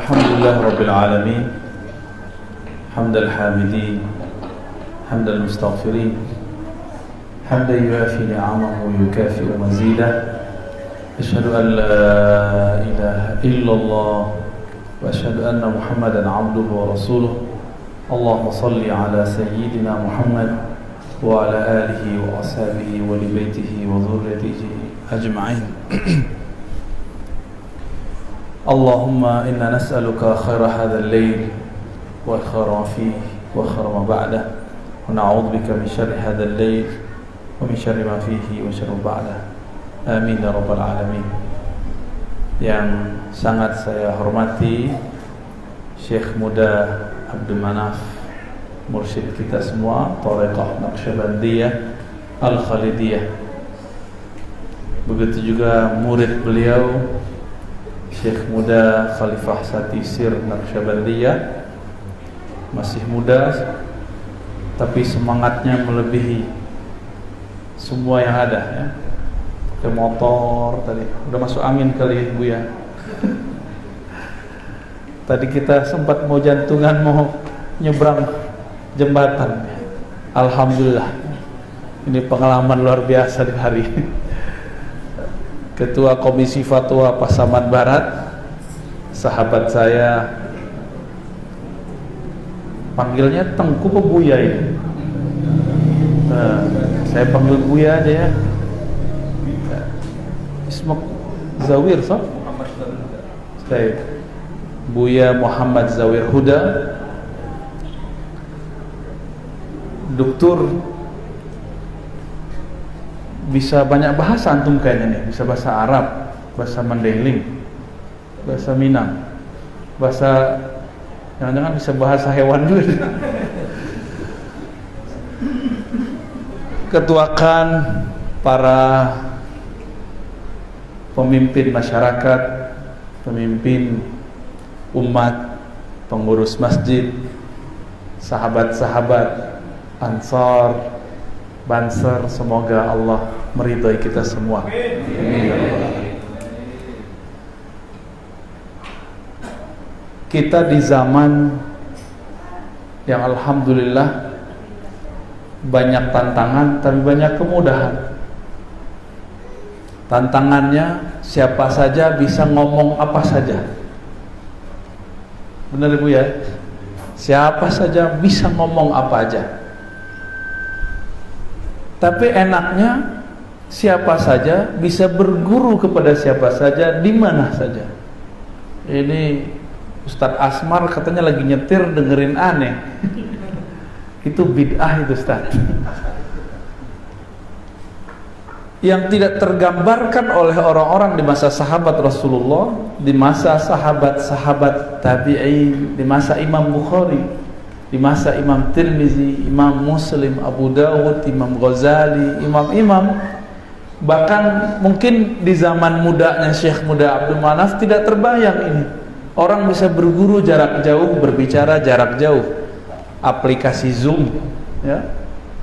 الحمد لله رب العالمين حمد الحامدين حمد المستغفرين حمدا يوافي نعمه ويكافئ مزيده أشهد أن لا إله إلا الله وأشهد أن محمدا عبده ورسوله اللهم صل على سيدنا محمد وعلى آله وأصحابه ولبيته وذريته أجمعين اللهم إنا نسألك خير هذا الليل وخير ما فيه وخير ما بعده ونعوذ بك من شر هذا الليل ومن شر ما فيه وشر ما بعده amin ya rabbal alamin. Yang sangat saya hormati Syekh Muda Abdul Manaf, mursyid kita semua Thariqah Naqsyabandiyah Al-Khalidiyah. Begitu juga murid beliau Syekh Muda Khalifah Satisir Naqsyabandiyah, masih muda tapi semangatnya melebihi semua yang ada ya. Ke motor tadi udah masuk angin kali Bu ya. Tadi kita sempat mau jantungan mau nyebrang jembatan. Alhamdulillah. Ini pengalaman luar biasa di hari. Ketua Komisi Fatwa Pasaman Barat, sahabat saya, panggilnya Tengku apa Buya ini? Saya panggil Buya aja ya. Ismak Zawir sah? Baik. Buya Muhammad Zawir Huda, doktor, bisa banyak bahasa antum kayaknya nih, bisa bahasa Arab, bahasa Mandailing, bahasa Minang, bahasa jangan-jangan bisa bahasa hewan juga. Ketuakan para pemimpin masyarakat, pemimpin umat, pengurus masjid, sahabat-sahabat, ansar, banser, semoga Allah meridhai kita semua. Kita di zaman yang alhamdulillah banyak tantangan tapi banyak kemudahan. Tantangannya siapa saja bisa ngomong apa saja. Benar Ibu ya? Siapa saja bisa ngomong apa aja. Tapi enaknya siapa saja bisa berguru kepada siapa saja di mana saja. Ini Ustadz Asmar katanya lagi nyetir dengerin aneh. Itu bid'ah itu Ustadz. Yang tidak tergambarkan oleh orang-orang di masa sahabat Rasulullah, di masa sahabat-sahabat tabi'in, di masa Imam Bukhari, di masa Imam Tirmizi, Imam Muslim, Abu Dawud, Imam Ghazali, imam-imam. Bahkan mungkin di zaman mudanya Syekh Muda Abdul Manaf tidak terbayang ini. Orang bisa berguru jarak jauh, berbicara jarak jauh. Aplikasi Zoom ya.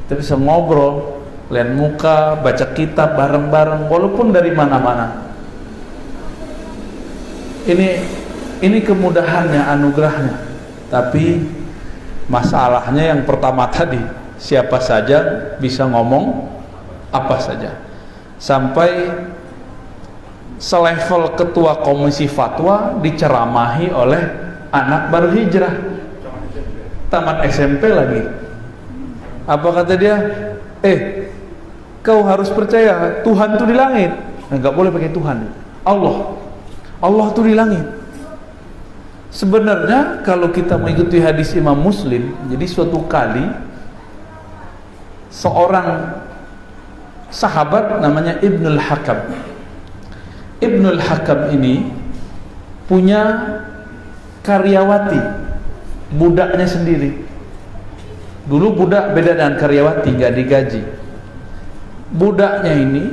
Kita bisa ngobrol lihat muka, baca kitab bareng-bareng walaupun dari mana-mana. Ini kemudahannya, anugerahnya. Tapi masalahnya yang pertama tadi, siapa saja bisa ngomong apa saja. Sampai selevel ketua komisi fatwa diceramahi oleh anak baru hijrah, tamat SMP lagi. Apa kata dia? Kau harus percaya Tuhan itu di langit. Enggak boleh pakai Tuhan. Allah itu di langit. Sebenarnya kalau kita mengikuti hadis Imam Muslim, jadi suatu kali seorang sahabat namanya Ibnul Hakam. Ibnul Hakam ini punya karyawati, budaknya sendiri. Dulu budak beda dengan karyawati, nggak digaji. Budaknya ini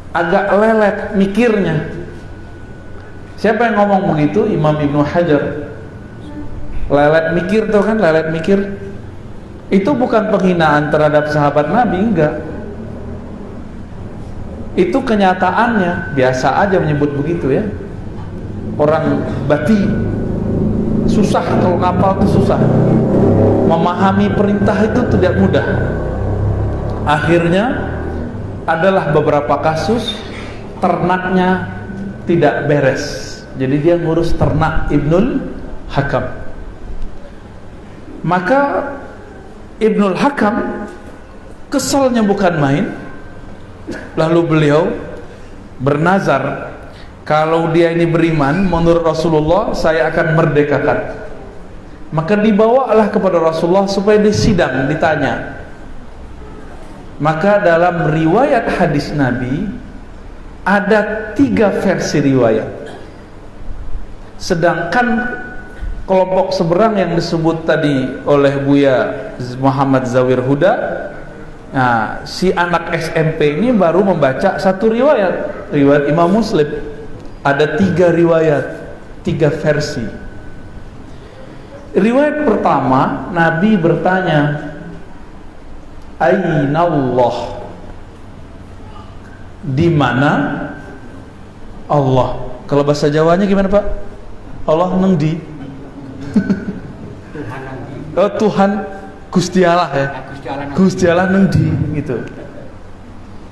agak lelet mikirnya. Siapa yang ngomong begitu? Imam Ibnu Hajar. Lelet mikir tuh kan, lelet mikir. Itu bukan penghinaan terhadap sahabat Nabi, enggak. Itu kenyataannya, biasa aja menyebut begitu ya. Orang bati, susah, kalau ngapal itu susah, memahami perintah itu tidak mudah. Akhirnya adalah beberapa kasus ternaknya tidak beres, jadi dia ngurus ternak Ibnul Hakam. Maka Ibnul Hakam keselnya bukan main. Lalu beliau bernazar, kalau dia ini beriman menurut Rasulullah, saya akan merdekakan. Maka dibawalah kepada Rasulullah supaya disidang, ditanya. Maka dalam riwayat hadis Nabi ada 3 versi riwayat. Sedangkan kelompok seberang yang disebut tadi oleh Buya Muhammad Zawir Huda, nah, si anak SMP ini baru membaca 1 riwayat, riwayat Imam Muslim. Ada 3 riwayat, 3 versi. Riwayat pertama, Nabi bertanya, Aina Allah, di mana Allah? Kalau bahasa Jawanya gimana Pak? Allah neng di? Oh, Tuhan Gusti Allah ya. Gusti Allah neng di gitu.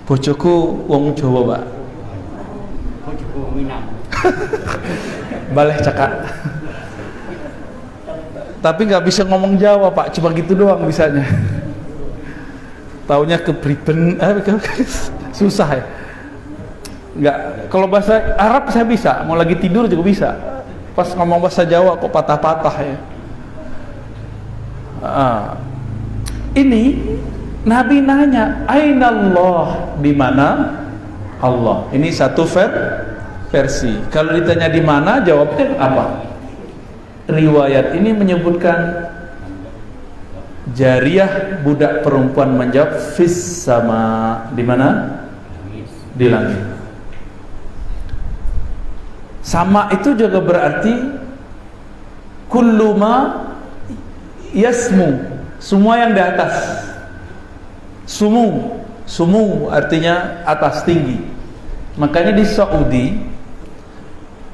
Bojoku wong Jawa, Pak. Bojoku wong Minang. Baleh cakak. Tapi nggak bisa ngomong Jawa, Pak. Cuma gitu doang bisanya. Taunya kepriben, susah ya. Nggak. Kalau bahasa Arab saya bisa, mau lagi tidur juga bisa. Pas ngomong bahasa Jawa kok patah-patah ya. Ini Nabi nanya, Aina Allah, di mana Allah? Ini satu versi. Kalau ditanya di mana, jawabnya apa? Riwayat ini menyebutkan jariyah, budak perempuan menjawab fis sama, di mana? Di langit. Sama itu juga berarti kullu ma yasmu, semua yang di atas. Sumu artinya atas, tinggi. Makanya di Saudi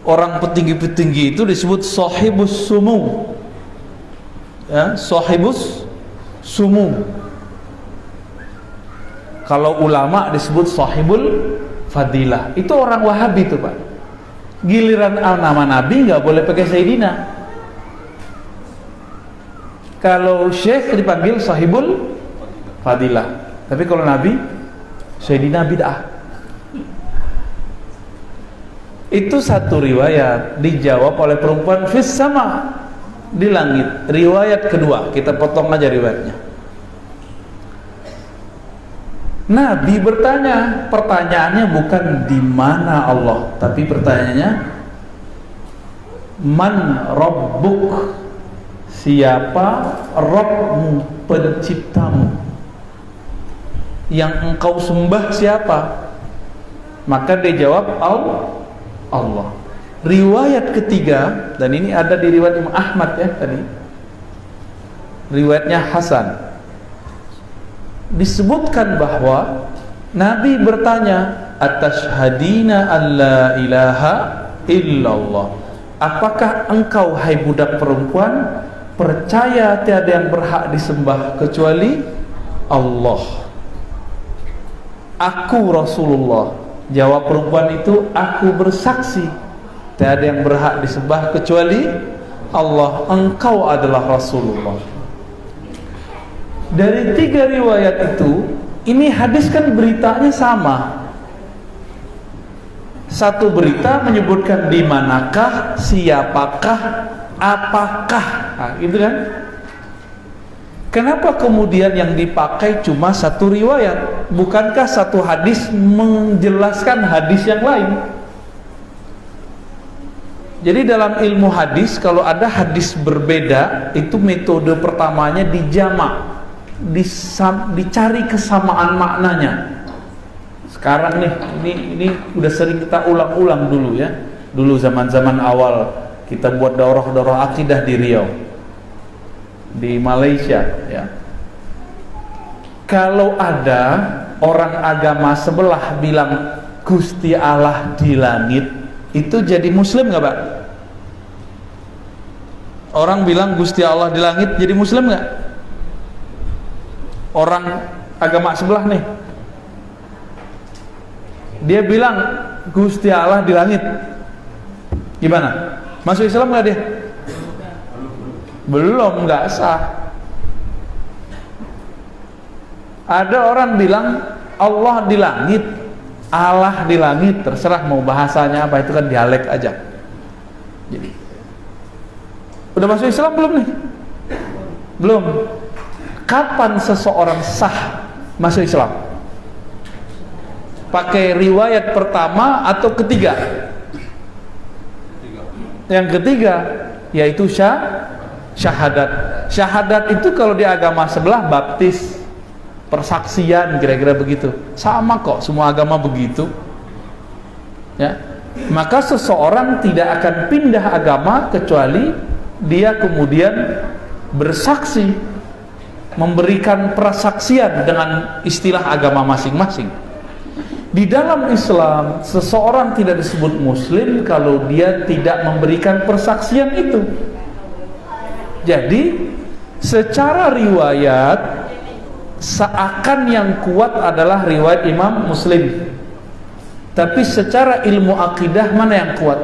orang petinggi-petinggi itu disebut sahibus sumu. Ya, sahibus sumu. Kalau ulama disebut sahibul fadilah. Itu orang Wahabi itu, Pak. Giliran nama Nabi nggak boleh pakai Sayyidina. Kalau Syekh dipanggil sahibul fadilah. Tapi kalau Nabi, Sayyidina bid'ah. Itu satu riwayat, dijawab oleh perempuan fis sama, di langit. Riwayat kedua, kita potong aja riwayatnya. Nabi bertanya, pertanyaannya bukan di mana Allah, tapi pertanyaannya man rabbuk, siapa Rabbmu, penciptamu, yang engkau sembah siapa? Maka dia jawab Allah. Riwayat ketiga, dan ini ada di riwayat Imam Ahmad ya tadi, riwayatnya Hasan, disebutkan bahwa Nabi bertanya, atashhadina alla ilaha illallah, apakah engkau hai budak perempuan percaya tiada yang berhak disembah kecuali Allah? Aku Rasulullah. Jawab perempuan itu, aku bersaksi tiada yang berhak disembah kecuali Allah, engkau adalah Rasulullah. Dari 3 riwayat itu, ini hadis kan beritanya sama. Satu berita menyebutkan di manakah, siapakah, apakah, nah, gitu kan? Kenapa kemudian yang dipakai cuma satu riwayat? Bukankah satu hadis menjelaskan hadis yang lain? Jadi dalam ilmu hadis, kalau ada hadis berbeda, itu metode pertamanya dijamak, dicari kesamaan maknanya. Sekarang nih, ini udah sering kita ulang-ulang dulu ya. Dulu zaman-zaman awal kita buat daurah-daurah akidah di Riau, di Malaysia ya. Kalau ada orang agama sebelah bilang Gusti Allah di langit, itu jadi muslim nggak Pak? Orang bilang Gusti Allah di langit, jadi muslim nggak? Orang agama sebelah nih, dia bilang Gusti Allah di langit, gimana? Masuk Islam nggak dia? Belum, nggak sah. Ada orang bilang Allah di langit, Allah di langit, terserah mau bahasanya apa, itu kan dialek aja. Jadi, udah masuk Islam belum nih? Belum. Kapan seseorang sah masuk Islam? Pakai riwayat pertama atau ketiga? Yang ketiga, yaitu syahadat. Syahadat itu kalau di agama sebelah baptis, persaksian, kira-kira begitu. Sama kok, semua agama begitu. Ya. Maka seseorang tidak akan pindah agama kecuali dia kemudian bersaksi, memberikan persaksian dengan istilah agama masing-masing. Di dalam Islam, seseorang tidak disebut muslim kalau dia tidak memberikan persaksian itu. Jadi, secara riwayat seakan yang kuat adalah riwayat Imam Muslim. Tapi secara ilmu akidah mana yang kuat?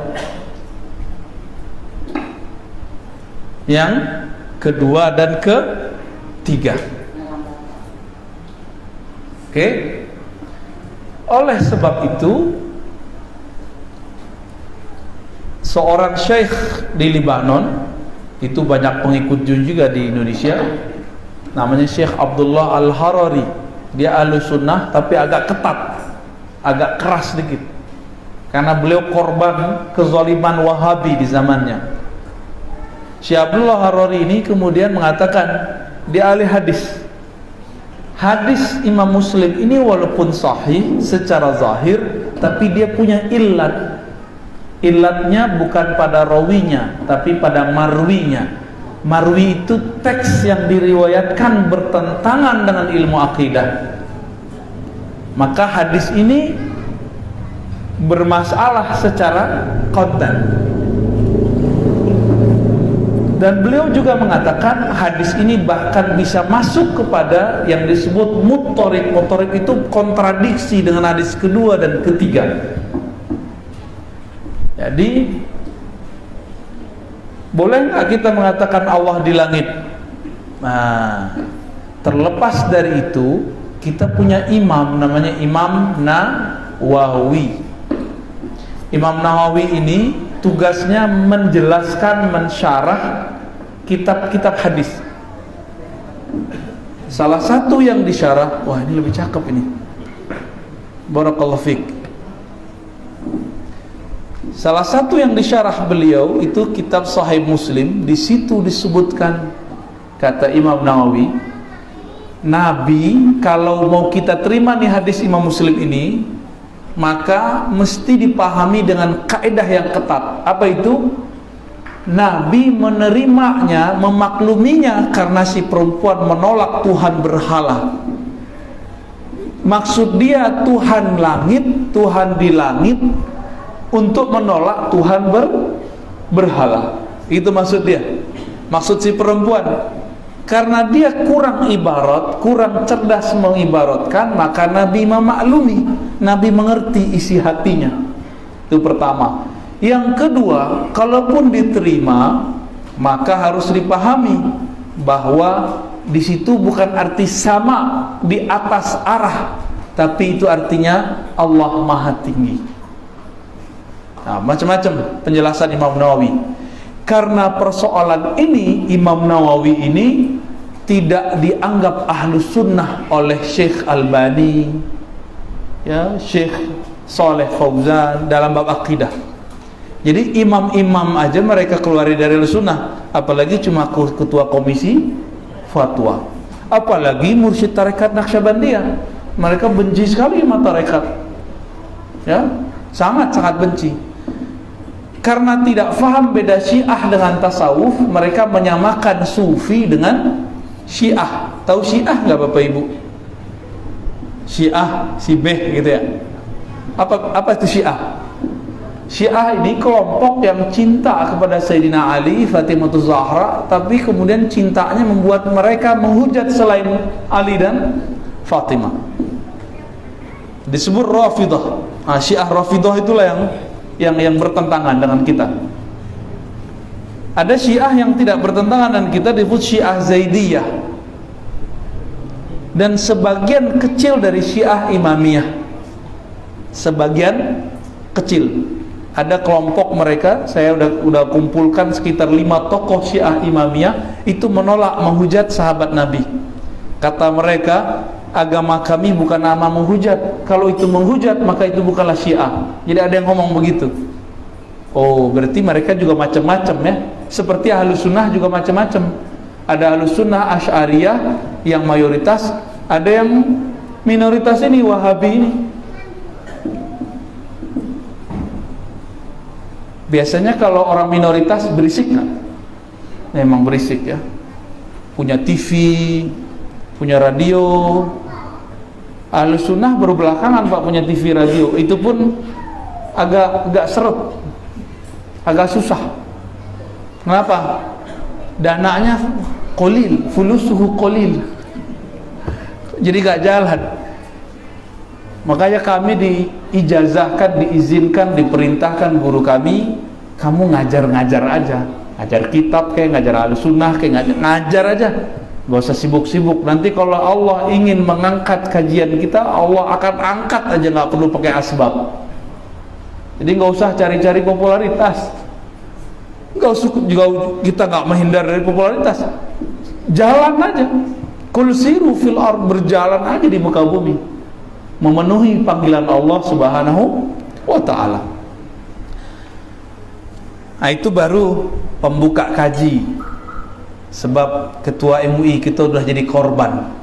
Yang kedua dan ketiga. Oke? Oleh sebab itu, seorang syekh di Libanon, itu banyak pengikut juga di Indonesia, namanya Syekh Abdullah Al-Harari. Dia Ahlussunnah tapi agak ketat, agak keras sedikit, karena beliau korban kezaliman Wahabi di zamannya. Syekh Abdullah Harari ini kemudian mengatakan di ahli hadis, hadis Imam Muslim ini walaupun sahih secara zahir, tapi dia punya illat. Illatnya bukan pada rawinya, tapi pada marwinya. Marwi itu teks yang diriwayatkan bertentangan dengan ilmu akidah. Maka hadis ini bermasalah secara konten. Dan beliau juga mengatakan hadis ini bahkan bisa masuk kepada yang disebut muttorik. Muttorik itu kontradiksi dengan hadis kedua dan ketiga. Jadi, boleh nggak kita mengatakan Allah di langit? Nah, terlepas dari itu, kita punya imam namanya Imam Nawawi. Imam Nawawi ini tugasnya menjelaskan, mensyarah kitab-kitab hadis. Salah satu yang disyarah, wah ini lebih cakep ini. Barakallahu fiik. Salah satu yang disyarah beliau itu kitab Sahih Muslim. Di situ disebutkan, kata Imam Nawawi, Nabi kalau mau kita terima nih hadis Imam Muslim ini, maka mesti dipahami dengan kaidah yang ketat. Apa itu? Nabi menerimanya, memakluminya karena si perempuan menolak Tuhan berhala. Maksud dia Tuhan langit, Tuhan di langit, untuk menolak Tuhan berhala. Itu maksud dia. Maksud si perempuan, karena dia kurang ibarat, kurang cerdas mengibaratkan, maka Nabi memaklumi, Nabi mengerti isi hatinya. Itu pertama. Yang kedua, kalaupun diterima, maka harus dipahami bahwa di situ bukan arti sama di atas arah, tapi itu artinya Allah Maha Tinggi. Nah, macam-macam penjelasan Imam Nawawi. Karena persoalan ini, Imam Nawawi ini tidak dianggap ahlus sunnah oleh Syekh Albani, ya, Syekh Saleh Fauzan dalam bab akidah. Jadi imam-imam aja mereka keluar dari ahlus sunnah, apalagi cuma ketua komisi fatwa, apalagi mursyid tarekat Naqsyabandiyah. Mereka benci sekali sama tarekat, ya, sangat-sangat benci. Karena tidak faham beda Syiah dengan tasawuf, mereka menyamakan Sufi dengan Syiah. Tahu Syiah nggak Bapak Ibu? Syiah, si Beh gitu ya. Apa itu Syiah? Syiah ini kelompok yang cinta kepada Sayyidina Ali, Fatimah Zahra, tapi kemudian cintanya membuat mereka menghujat selain Ali dan Fatimah. Disebut Rafidah. Nah, Syiah Rafidah itulah yang bertentangan dengan kita. Ada Syiah yang tidak bertentangan dengan kita, disebut Syiah Zaidiyah. Dan sebagian kecil dari Syiah Imamiyah. Sebagian kecil. Ada kelompok mereka, saya udah kumpulkan sekitar 5 tokoh Syiah Imamiyah, itu menolak menghujat sahabat Nabi. Kata mereka, agama kami bukan nama menghujat. Kalau itu menghujat, maka itu bukanlah Syiah. Jadi ada yang ngomong begitu. Oh, berarti mereka juga macam-macam ya. Seperti Ahlus Sunnah juga macam-macam. Ada Ahlus Sunnah Asy'ariyah yang mayoritas, ada yang minoritas ini Wahabi ini. Biasanya kalau orang minoritas berisik nggak? Memang berisik ya. Punya TV, punya radio. Ahlus Sunnah baru belakangan Pak punya TV radio. Itu pun agak seret, agak susah. Kenapa? Dananya qalil, fulusuhu qalil. Jadi gak jalan. Makanya kami diijazahkan, diizinkan, diperintahkan guru kami, kamu ngajar-ngajar aja, ngajar kitab kayak ngajar Ahlus Sunnah kayak ngajar aja, gak usah sibuk-sibuk. Nanti kalau Allah ingin mengangkat kajian kita, Allah akan angkat aja, gak perlu pakai asbab. Jadi gak usah cari-cari popularitas, gak usah juga kita gak menghindar dari popularitas, jalan aja. Qul siru fil ard, berjalan aja di muka bumi, memenuhi panggilan Allah Subhanahu wa ta'ala. Nah, itu baru pembuka kaji. Sebab ketua MUI kita udah jadi korban,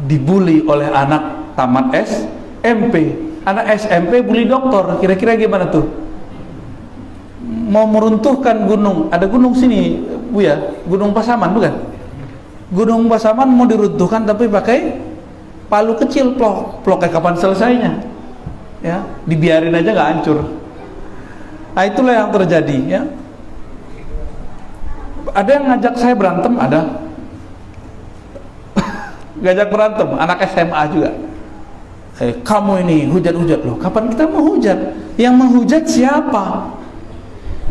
dibully oleh anak tamat SMP. Anak SMP bully doktor. Kira-kira gimana tuh? Mau meruntuhkan gunung. Ada gunung sini Bu ya, Gunung Pasaman bukan? Gunung Pasaman mau diruntuhkan tapi pakai palu kecil, plok kayak kapan selesainya ya, dibiarin aja nggak hancur. Nah, itulah yang terjadi ya. Ada yang ngajak saya berantem, ada ngajak berantem anak SMA juga. Kamu ini hujat-hujat loh, kapan kita mau hujat? Yang menghujat siapa?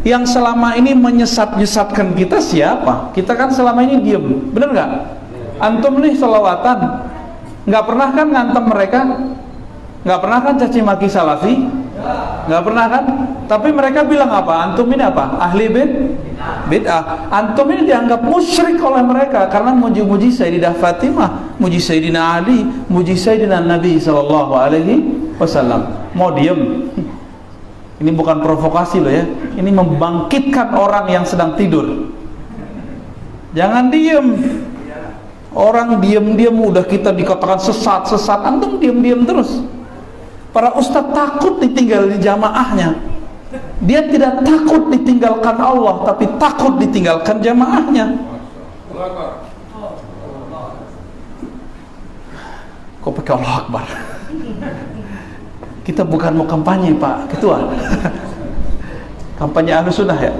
Yang selama ini menyesat-nyesatkan kita siapa? Kita kan selama ini diem, bener nggak? Antum nih selawatan, nggak pernah kan ngantem mereka, nggak pernah kan caci maki salafi, nggak pernah kan? Tapi mereka bilang apa? Antum ini apa? Ahli bid'ah. Antum ini dianggap musyrik oleh mereka karena muji-muji Sayyidah Fatimah, muji Sayyidina Ali, muji Sayyidina Nabi Sallallahu Alaihi Wasallam. Mau diem? Ini bukan provokasi loh ya, ini membangkitkan orang yang sedang tidur. Jangan diem. Orang diam-diam udah kita dikatakan sesat, antum diam-diam terus. Para ustadz takut ditinggal di jamaahnya. Dia tidak takut ditinggalkan Allah, tapi takut ditinggalkan jamaahnya. Kok pakai Allah Akbar? Kita bukan mau kampanye Pak Ketua. Kampanye Ahlus Sunnah ya.